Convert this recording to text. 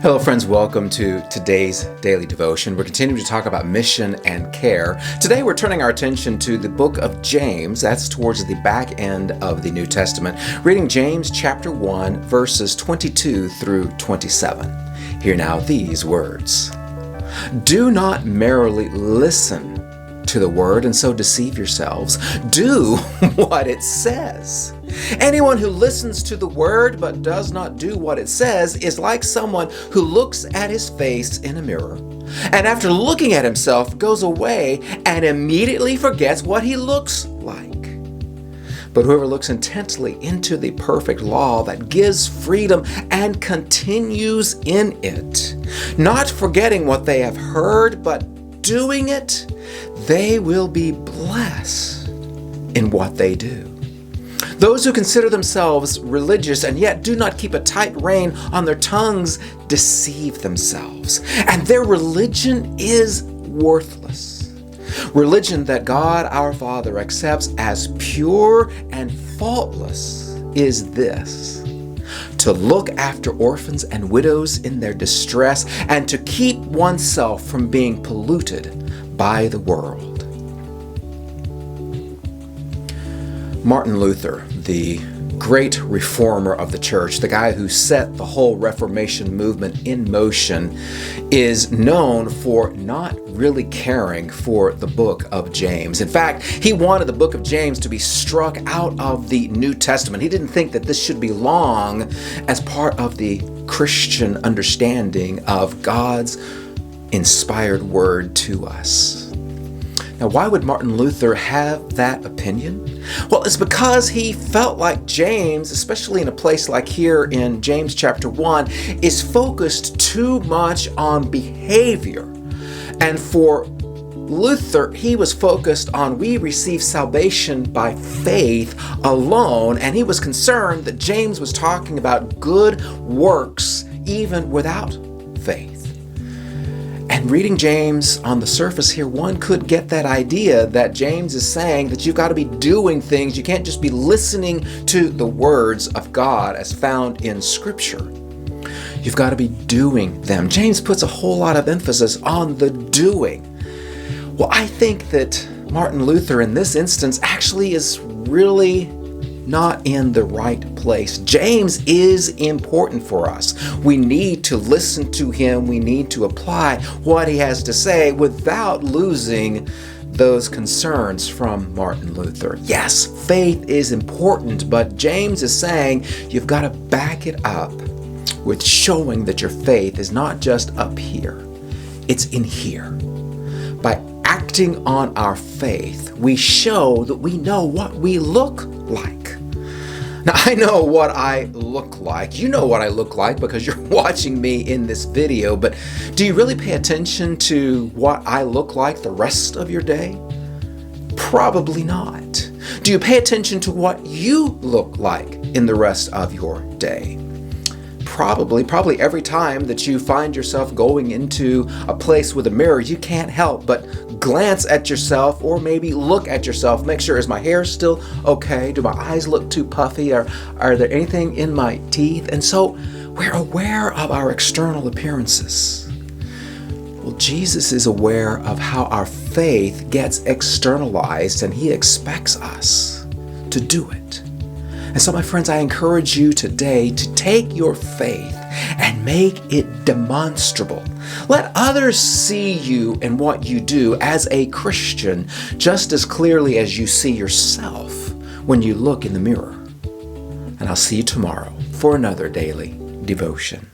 Hello friends, welcome to today's daily devotion. We're continuing to talk about mission and care. Today we're turning our attention to the book of James. That's towards the back end of the New Testament. Reading James chapter 1, verses 22 through 27. Hear now these words. Do not merely listen to the word and so deceive yourselves. Do what it says. Anyone who listens to the word but does not do what it says is like someone who looks at his face in a mirror and after looking at himself goes away and immediately forgets what he looks like. But whoever looks intently into the perfect law that gives freedom and continues in it, not forgetting what they have heard but doing it, they will be blessed in what they do. Those who consider themselves religious and yet do not keep a tight rein on their tongues deceive themselves, and their religion is worthless. Religion that God our Father accepts as pure and faultless is this: to look after orphans and widows in their distress and to keep oneself from being polluted by the world. Martin Luther, the great reformer of the church, the guy who set the whole Reformation movement in motion, is known for not really caring for the book of James. In fact, he wanted the book of James to be struck out of the New Testament. He didn't think that this should belong as part of the Christian understanding of God's inspired word to us. Now, why would Martin Luther have that opinion? Well, it's because he felt like James, especially in a place like here in James chapter 1, is focused too much on behavior. And for Luther, he was focused on we receive salvation by faith alone, and he was concerned that James was talking about good works even without faith. And reading James on the surface here, one could get that idea that James is saying that you've got to be doing things. You can't just be listening to the words of God as found in Scripture. You've got to be doing them. James puts a whole lot of emphasis on the doing. Well, I think that Martin Luther in this instance actually is really not in the right place. James is important for us. We need to listen to him. We need to apply what he has to say without losing those concerns from Martin Luther. Yes, faith is important, but James is saying you've got to back it up with showing that your faith is not just up here, it's in here. By acting on our faith, we show that we know what we look like. Now, I know what I look like. You know what I look like because you're watching me in this video, but do you really pay attention to what I look like the rest of your day? Probably not. Do you pay attention to what you look like in the rest of your day? Probably every time that you find yourself going into a place with a mirror, you can't help but glance at yourself or maybe look at yourself. Make sure, is my hair still okay? Do my eyes look too puffy? Or are there anything in my teeth? And so we're aware of our external appearances. Well, Jesus is aware of how our faith gets externalized, and he expects us to do it. And so, my friends, I encourage you today to take your faith and make it demonstrable. Let others see you and what you do as a Christian just as clearly as you see yourself when you look in the mirror. And I'll see you tomorrow for another daily devotion.